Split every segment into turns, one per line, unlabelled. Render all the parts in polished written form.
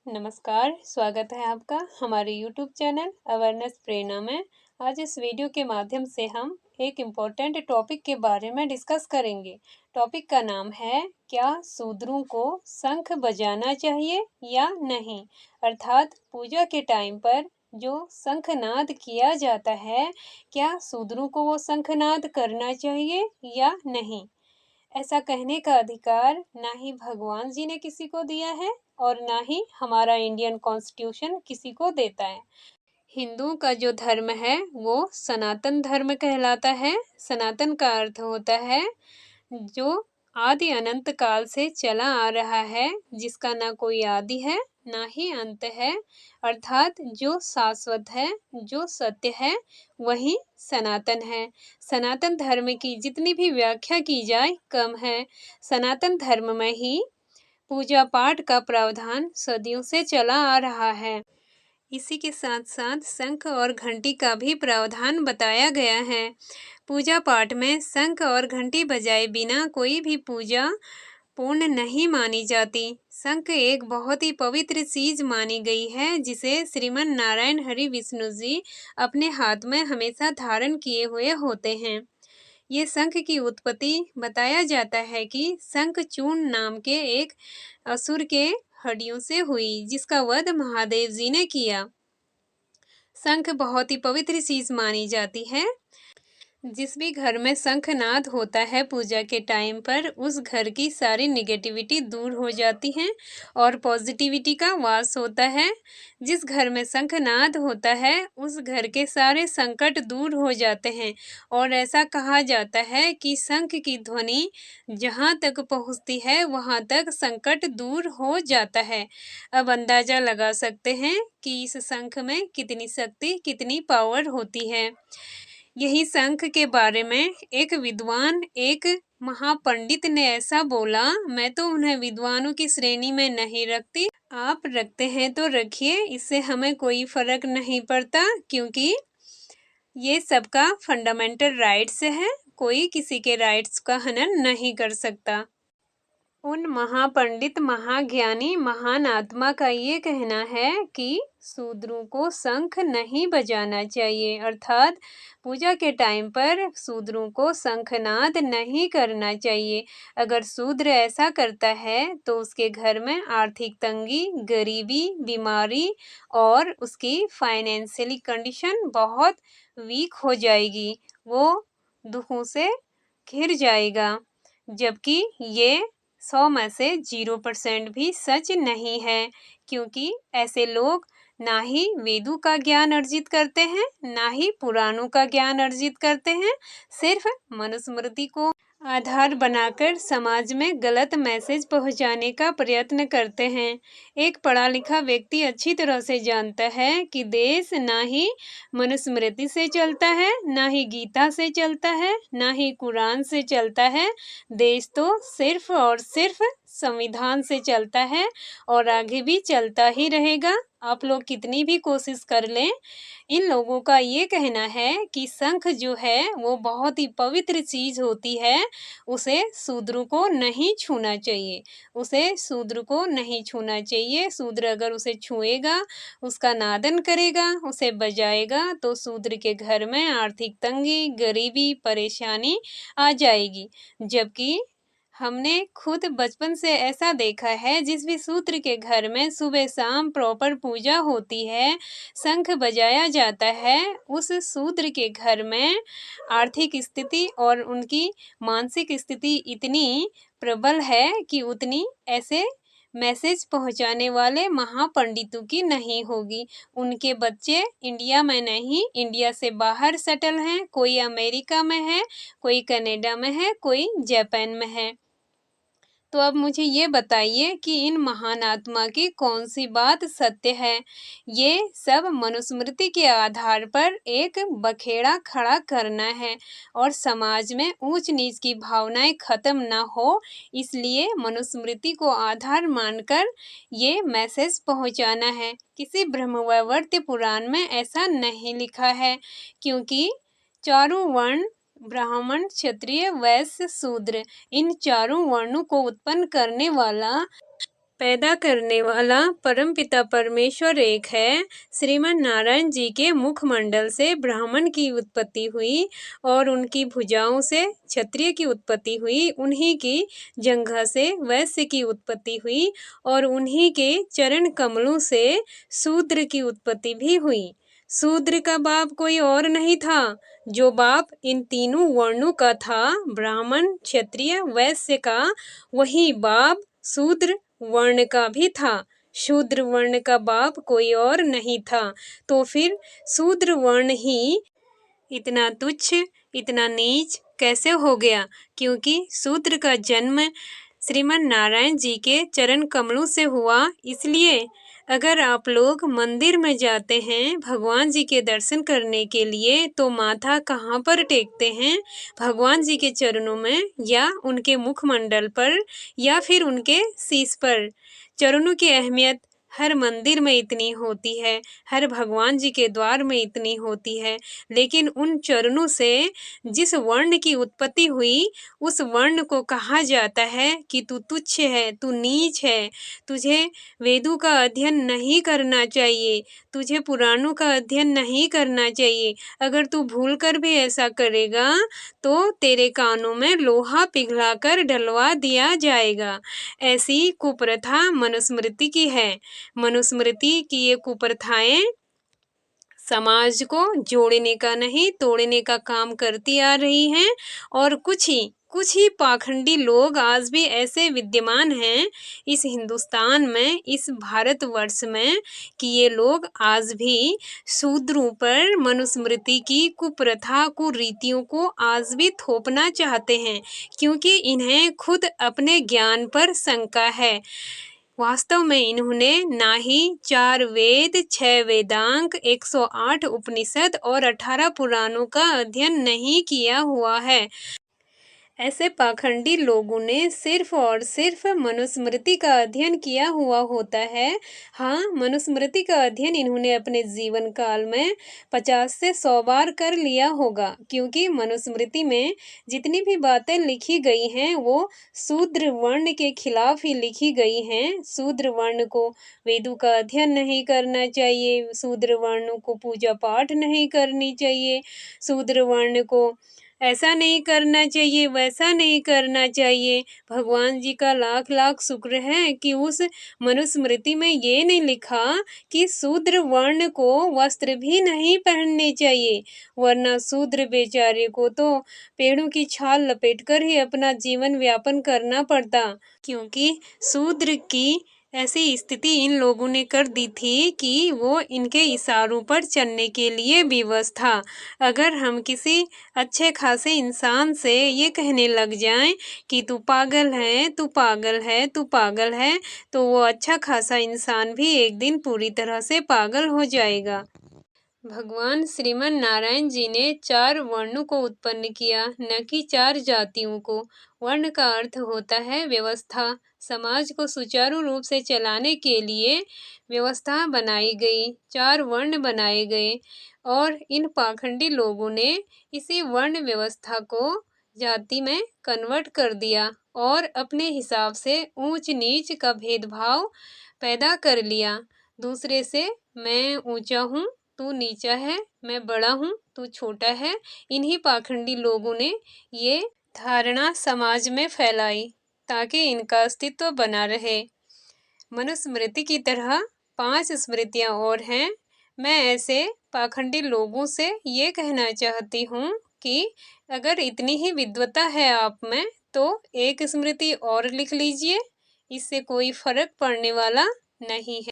नमस्कार, स्वागत है आपका हमारे यूट्यूब चैनल अवेयरनेस प्रेरणा में। आज इस वीडियो के माध्यम से हम एक इम्पोर्टेंट टॉपिक के बारे में डिस्कस करेंगे। टॉपिक का नाम है, क्या शूद्रों को शंख बजाना चाहिए या नहीं? अर्थात पूजा के टाइम पर जो शंखनाद किया जाता है, क्या शूद्रों को वो शंखनाद करना चाहिए या नहीं? ऐसा कहने का अधिकार ना ही भगवान जी ने किसी को दिया है और ना ही हमारा इंडियन कॉन्स्टिट्यूशन किसी को देता है। हिंदुओं का जो धर्म है वो सनातन धर्म कहलाता है। सनातन का अर्थ होता है जो आदि अनंत काल से चला आ रहा है, जिसका ना कोई आदि है ना ही अंत है, अर्थात जो शाश्वत है, जो सत्य है, वही सनातन है। सनातन धर्म की जितनी भी व्याख्या की जाए कम है। सनातन धर्म में ही पूजा पाठ का प्रावधान सदियों से चला आ रहा है। इसी के साथ साथ शंख और घंटी का भी प्रावधान बताया गया है। पूजा पाठ में शंख और घंटी बजाए बिना कोई भी पूजा पूर्ण नहीं मानी जाती। शंख एक बहुत ही पवित्र चीज मानी गई है, जिसे श्रीमन नारायण हरि विष्णु जी अपने हाथ में हमेशा धारण किए हुए होते हैं। ये शंख की उत्पत्ति बताया जाता है कि शंखचूर्ण नाम के एक असुर के हड्डियों से हुई, जिसका वध महादेव जी ने किया। शंख बहुत ही पवित्र चीज मानी जाती है। जिस भी घर में शंखनाद होता है पूजा के टाइम पर, उस घर की सारी निगेटिविटी दूर हो जाती है और पॉजिटिविटी का वास होता है। जिस घर में शंखनाद होता है उस घर के सारे संकट दूर हो जाते हैं और ऐसा कहा जाता है कि शंख की ध्वनि जहाँ तक पहुँचती है वहाँ तक संकट दूर हो जाता है। अब अंदाजा लगा सकते हैं कि इस शंख में कितनी शक्ति, कितनी पावर होती है। यही शंख के बारे में एक विद्वान, एक महापंडित ने ऐसा बोला, मैं तो उन्हें विद्वानों की श्रेणी में नहीं रखती, आप रखते हैं तो रखिए, इससे हमें कोई फर्क नहीं पड़ता, क्योंकि ये सबका फंडामेंटल राइट्स है, कोई किसी के राइट्स का हनन नहीं कर सकता। उन महापंडित, महाज्ञानी, महान आत्मा का ये कहना है कि शूद्रों को शंख नहीं बजाना चाहिए, अर्थात पूजा के टाइम पर शूद्रों को शंखनाद नहीं करना चाहिए। अगर शूद्र ऐसा करता है तो उसके घर में आर्थिक तंगी, गरीबी, बीमारी और उसकी फाइनेंशियली कंडीशन बहुत वीक हो जाएगी, वो दुखों से घिर जाएगा। जबकि ये 100 में से 0% भी सच नहीं है, क्योंकि ऐसे लोग ना ही वेदों का ज्ञान अर्जित करते हैं, ना ही पुराणों का ज्ञान अर्जित करते हैं, सिर्फ मनुस्मृति को आधार बनाकर समाज में गलत मैसेज पहुंचाने का प्रयत्न करते हैं। एक पढ़ा लिखा व्यक्ति अच्छी तरह से जानता है कि देश ना ही मनुस्मृति से चलता है, ना ही गीता से चलता है, ना ही कुरान से चलता है। देश तो सिर्फ और सिर्फ संविधान से चलता है और आगे भी चलता ही रहेगा। आप लोग कितनी भी कोशिश कर लें, इन लोगों का ये कहना है कि शंख जो है वो बहुत ही पवित्र चीज होती है, उसे शूद्र को नहीं छूना चाहिए, उसे शूद्र को नहीं छूना चाहिए। शूद्र अगर उसे छुएगा, उसका नादन करेगा, उसे बजाएगा, तो शूद्र के घर में आर्थिक तंगी, गरीबी, परेशानी आ जाएगी। जबकि हमने खुद बचपन से ऐसा देखा है, जिस भी शूद्र के घर में सुबह शाम प्रॉपर पूजा होती है, शंख बजाया जाता है, उस शूद्र के घर में आर्थिक स्थिति और उनकी मानसिक स्थिति इतनी प्रबल है कि उतनी ऐसे मैसेज पहुंचाने वाले महापंडितों की नहीं होगी। उनके बच्चे इंडिया में नहीं, इंडिया से बाहर सेटल हैं, कोई अमेरिका में है, कोई कनाडा में है, कोई जापान में है। तो अब मुझे ये बताइए कि इन महान आत्मा की कौन सी बात सत्य है? ये सब मनुस्मृति के आधार पर एक बखेड़ा खड़ा करना है और समाज में ऊंच नीच की भावनाएं खत्म ना हो, इसलिए मनुस्मृति को आधार मानकर ये मैसेज पहुंचाना है। किसी ब्रह्मवैवर्त पुराण में ऐसा नहीं लिखा है, क्योंकि चारों वर्ण ब्राह्मण, क्षत्रिय, वैश्य, शूद्र, इन चारों वर्णों को उत्पन्न करने वाला पैदा करने वाला परमपिता परमेश्वर एक है। श्रीमन नारायण जी के मुखमंडल से ब्राह्मण की उत्पत्ति हुई और उनकी भुजाओं से क्षत्रिय की उत्पत्ति हुई। उन्हीं की जंघा से वैश्य की उत्पत्ति हुई और उन्हीं के चरण कमलों से शूद्र की उत्पत्ति भी हुई। शूद्र का बाप कोई और नहीं था, जो बाप इन तीनों वर्णों का था, ब्राह्मण, क्षत्रिय, वैश्य का, वही बाप शूद्र वर्ण का भी था। शूद्र वर्ण का बाप कोई और नहीं था। तो फिर शूद्र वर्ण ही इतना तुच्छ, इतना नीच कैसे हो गया? क्योंकि शूद्र का जन्म श्रीमन नारायण जी के चरण कमलों से हुआ। इसलिए अगर आप लोग मंदिर में जाते हैं भगवान जी के दर्शन करने के लिए, तो माथा कहाँ पर टेकते हैं? भगवान जी के चरणों में, या उनके मुखमंडल पर, या फिर उनके शीश पर। चरणों की अहमियत हर मंदिर में इतनी होती है, हर भगवान जी के द्वार में इतनी होती है, लेकिन उन चरणों से जिस वर्ण की उत्पत्ति हुई, उस वर्ण को कहा जाता है कि तू तुच्छ है, तू नीच है, तुझे वेदों का अध्ययन नहीं करना चाहिए, तुझे पुराणों का अध्ययन नहीं करना चाहिए। अगर तू भूल कर भी ऐसा करेगा तो तेरे कानों में लोहा पिघलाकर डलवा दिया जाएगा। ऐसी कुप्रथा मनुस्मृति की है। मनुस्मृति की ये कुप्रथाएं समाज को जोड़ने का नहीं, तोड़ने का काम करती आ रही हैं। और कुछ ही पाखंडी लोग आज भी ऐसे विद्यमान हैं इस हिंदुस्तान में, इस भारतवर्ष में, कि ये लोग आज भी शूद्रों पर मनुस्मृति की कुप्रथा, कुरीतियों को आज भी थोपना चाहते हैं, क्योंकि इन्हें खुद अपने ज्ञान पर शंका है। वास्तव में इन्होंने ना ही 4 वेद, 6 वेदांग, 108 उपनिषद और 18 पुराणों का अध्ययन नहीं किया हुआ है। ऐसे पाखंडी लोगों ने सिर्फ और सिर्फ मनुस्मृति का अध्ययन किया हुआ होता है। हाँ, मनुस्मृति का अध्ययन इन्होंने अपने जीवन काल में 50 से 100 बार कर लिया होगा, क्योंकि मनुस्मृति में जितनी भी बातें लिखी गई हैं वो शूद्र वर्ण के खिलाफ ही लिखी गई हैं। शूद्र वर्ण को वेदों का अध्ययन नहीं करना चाहिए, शूद्र वर्ण को पूजा पाठ नहीं करनी चाहिए, शूद्र वर्ण को ऐसा नहीं करना चाहिए, वैसा नहीं करना चाहिए। भगवान जी का लाख लाख शुक्र है कि उस मनुस्मृति में ये नहीं लिखा कि शूद्र वर्ण को वस्त्र भी नहीं पहनने चाहिए, वरना शूद्र बेचारे को तो पेड़ों की छाल लपेटकर ही अपना जीवन यापन करना पड़ता, क्योंकि शूद्र की ऐसी स्थिति इन लोगों ने कर दी थी कि वो इनके इशारों पर चलने के लिए विवश था। अगर हम किसी अच्छे खासे इंसान से ये कहने लग जाएं कि तू पागल है, तू पागल है, तू पागल है, तो वो अच्छा खासा इंसान भी एक दिन पूरी तरह से पागल हो जाएगा। भगवान श्रीमन नारायण जी ने 4 वर्णों को उत्पन्न किया, न कि 4 जातियों को। वर्ण का अर्थ होता है व्यवस्था। समाज को सुचारू रूप से चलाने के लिए व्यवस्था बनाई गई, 4 वर्ण बनाए गए, और इन पाखंडी लोगों ने इसी वर्ण व्यवस्था को जाति में कन्वर्ट कर दिया और अपने हिसाब से ऊंच नीच का भेदभाव पैदा कर लिया। दूसरे से मैं ऊंचा हूँ, तू नीचा है, मैं बड़ा हूँ, तू छोटा है। इन्हीं पाखंडी लोगों ने ये धारणा समाज में फैलाई ताकि इनका अस्तित्व बना रहे। मनुस्मृति की तरह 5 स्मृतियाँ और हैं। मैं ऐसे पाखंडी लोगों से ये कहना चाहती हूँ कि अगर इतनी ही विद्वता है आप में, तो एक स्मृति और लिख लीजिए, इससे कोई फर्क पड़ने वाला नहीं है।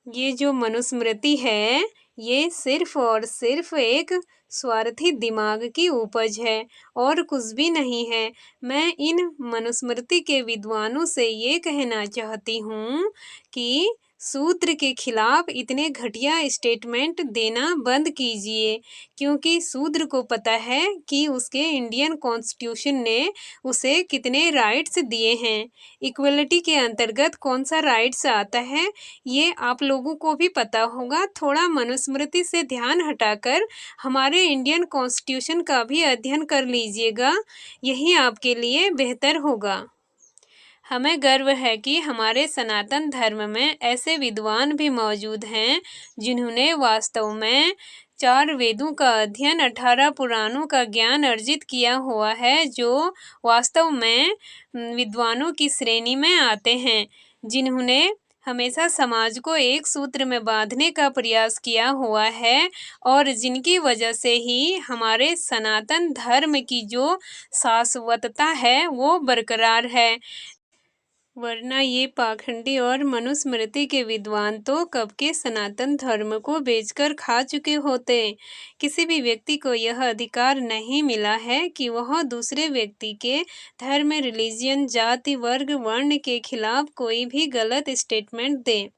ये जो मनुस्मृति है, ये सिर्फ और सिर्फ एक स्वार्थी दिमाग की उपज है और कुछ भी नहीं है। मैं इन मनुस्मृति के विद्वानों से ये कहना चाहती हूँ कि शूद्र के खिलाफ इतने घटिया स्टेटमेंट देना बंद कीजिए, क्योंकि शूद्र को पता है कि उसके इंडियन कॉन्स्टिट्यूशन ने उसे कितने राइट्स दिए हैं। इक्वलिटी के अंतर्गत कौन सा राइट्स आता है, ये आप लोगों को भी पता होगा। थोड़ा मनुस्मृति से ध्यान हटाकर हमारे इंडियन कॉन्स्टिट्यूशन का भी अध्ययन कर लीजिएगा, यही आपके लिए बेहतर होगा। हमें गर्व है कि हमारे सनातन धर्म में ऐसे विद्वान भी मौजूद हैं जिन्होंने वास्तव में 4 वेदों का अध्ययन, 18 पुराणों का ज्ञान अर्जित किया हुआ है, जो वास्तव में विद्वानों की श्रेणी में आते हैं, जिन्होंने हमेशा समाज को एक सूत्र में बांधने का प्रयास किया हुआ है और जिनकी वजह से ही हमारे सनातन धर्म की जो शाश्वतता है वो बरकरार है। वरना ये पाखंडी और मनुस्मृति के विद्वान तो कब के सनातन धर्म को बेचकर खा चुके होते। किसी भी व्यक्ति को यह अधिकार नहीं मिला है कि वह दूसरे व्यक्ति के धर्म, रिलीजन, जाति, वर्ग, वर्ण के खिलाफ कोई भी गलत स्टेटमेंट दे।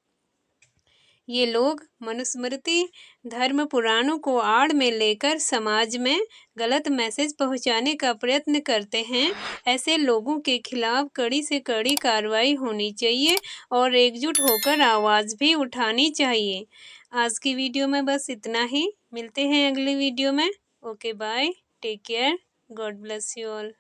ये लोग मनुस्मृति, धर्म पुराणों को आड़ में लेकर समाज में गलत मैसेज पहुंचाने का प्रयत्न करते हैं। ऐसे लोगों के खिलाफ कड़ी से कड़ी कार्रवाई होनी चाहिए और एकजुट होकर आवाज़ भी उठानी चाहिए। आज की वीडियो में बस इतना ही। मिलते हैं अगली वीडियो में। Okay bye, take care, God bless you all.